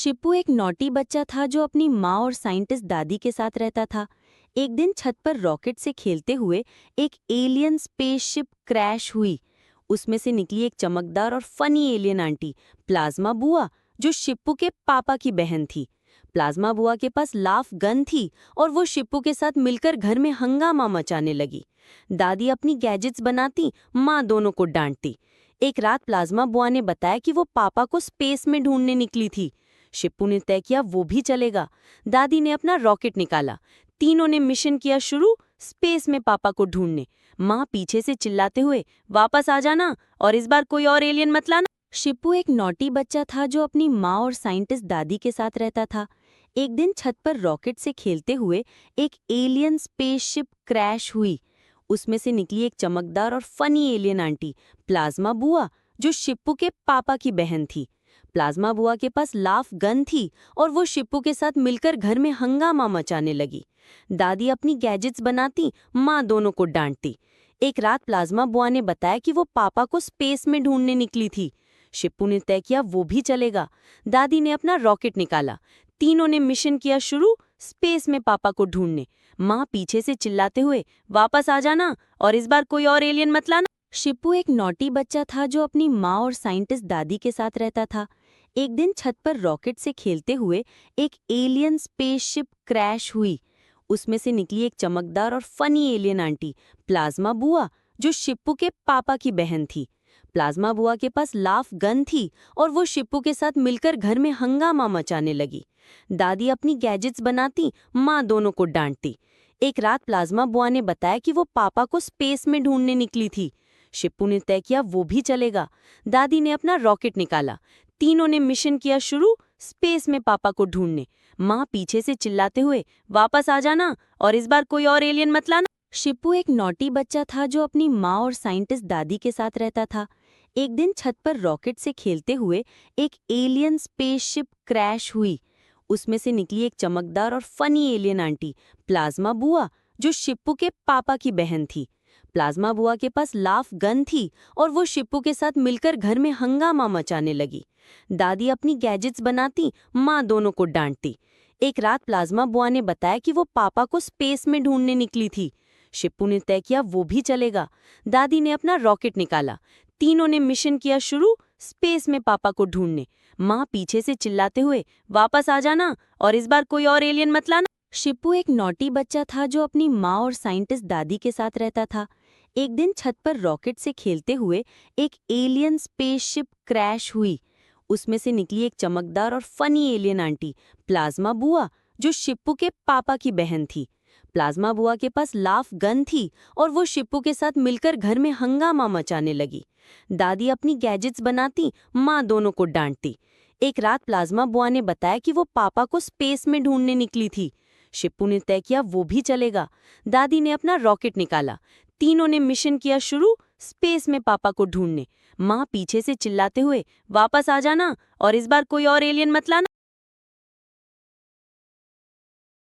शिप्पू एक नॉटी बच्चा था जो अपनी माँ और साइंटिस्ट दादी के साथ रहता था। एक दिन छत पर रॉकेट से खेलते हुए एक एलियन स्पेसशिप क्रैश हुई। उसमें से निकली एक चमकदार और फनी एलियन आंटी, प्लाज्मा बुआ, जो शिप्पू के पापा की बहन थी। प्लाज्मा बुआ के पास लाफ गन थी और वो शिप्पू के साथ मिलकर घर में हंगामा मचाने लगी। दादी अपनी गैजेट्स बनाती, माँ दोनों को डांटती। एक रात प्लाज्मा बुआ ने बताया कि वो पापा को स्पेस में ढूंढने निकली थी। शिप्पू ने तय किया वो भी चलेगा। दादी ने अपना रॉकेट निकाला। तीनों ने मिशन किया शुरू, स्पेस में पापा को ढूंढने। माँ पीछे से चिल्लाते हुए, वापस आ जाना और इस बार कोई और एलियन मत लाना। शिप्पू एक नॉटी बच्चा था जो अपनी माँ और साइंटिस्ट दादी के साथ रहता था। एक दिन छत पर रॉकेट से खेलते हुए एक एलियन स्पेसशिप क्रैश हुई। उसमें से निकली एक चमकदार और फनी एलियन आंटी, प्लाज्मा बुआ, जो शिप्पू के पापा की बहन थी। प्लाज्मा बुआ के पास लाफ गन थी और वो शिप्पू के साथ मिलकर घर में हंगामा मचाने लगी। दादी अपनी गैजेट्स बनाती, माँ दोनों को डांटती। एक रात प्लाज्मा बुआ ने बताया कि वो पापा को स्पेस में ढूंढने निकली थी। शिप्पू ने तय किया वो भी चलेगा। दादी ने अपना रॉकेट निकाला। तीनों ने मिशन किया शुरू, स्पेस में पापा को ढूंढने। माँ पीछे से चिल्लाते हुए, वापस आ जाना और इस बार कोई और एलियन मत लाना। शिप्पू एक नॉटी बच्चा था जो अपनी माँ और साइंटिस्ट दादी के साथ रहता था। एक दिन छत पर रॉकेट से खेलते हुए एक एलियन स्पेसशिप क्रैश हुई। उसमें से निकली एक चमकदार और फनी एलियन आंटी, प्लाज्मा बुआ, जो शिप्पू के पापा की बहन थी। प्लाज्मा बुआ के पास लाफ गन थी और वो शिप्पू के साथ मिलकर घर में हंगामा मचाने लगी। दादी अपनी गैजेट्स बनाती, माँ दोनों को डांटती। एक रात प्लाज्मा बुआ ने बताया कि वो पापा को स्पेस में ढूंढने निकली थी। शिप्पू ने तय किया वो भी चलेगा। दादी ने अपना रॉकेट निकाला। तीनों ने मिशन किया शुरू, स्पेस में पापा को ढूंढने। माँ पीछे से चिल्लाते हुए, वापस आ जाना और इस बार कोई और एलियन मत लाना। शिप्पू एक नॉटी बच्चा था जो अपनी माँ और साइंटिस्ट दादी के साथ रहता था। एक दिन छत पर रॉकेट से खेलते हुए एक एलियन स्पेसशिप क्रैश हुई। उसमें से निकली एक चमकदार और फनी एलियन आंटी, प्लाज्मा बुआ, जो शिप्पू के पापा की बहन थी। प्लाज्मा बुआ के पास लाफ गन थी और वो शिप्पू के साथ मिलकर घर में हंगामा मचाने लगी। दादी अपनी गैजेट्स बनाती, माँ दोनों को डांटती। एक रात प्लाज्मा बुआ ने बताया कि वो पापा को स्पेस में ढूंढने निकली थी। शिप्पू ने तय किया वो भी चलेगा। दादी ने अपना रॉकेट निकाला। तीनों ने मिशन किया शुरू, स्पेस में पापा को ढूंढने। माँ पीछे से चिल्लाते हुए, वापस आ जाना और इस बार कोई और एलियन मत लाना। शिप्पू एक नॉटी बच्चा था जो अपनी माँ और साइंटिस्ट दादी के साथ रहता था। एक दिन छत पर रॉकेट से खेलते हुए एक एलियन स्पेसशिप क्रैश हुई। उसमें से निकली एक चमकदार और फनी एलियन आंटी, प्लाज्मा बुआ, जो शिप्पू के पापा की बहन थी। प्लाज्मा बुआ के पास लाफ गन थी और वो शिप्पू के साथ मिलकर घर में हंगामा मचाने लगी। दादी अपनी गैजेट्स बनाती, माँ दोनों को डांटती। एक रात प्लाज्मा बुआ ने बताया कि वो पापा को स्पेस में ढूंढने निकली थी। शिप्पू ने तय किया वो भी चलेगा। दादी ने अपना रॉकेट निकाला। तीनों ने मिशन किया शुरू, स्पेस में पापा को ढूंढने। माँ पीछे से चिल्लाते हुए, वापस आ जाना और इस बार कोई और एलियन मत लाना।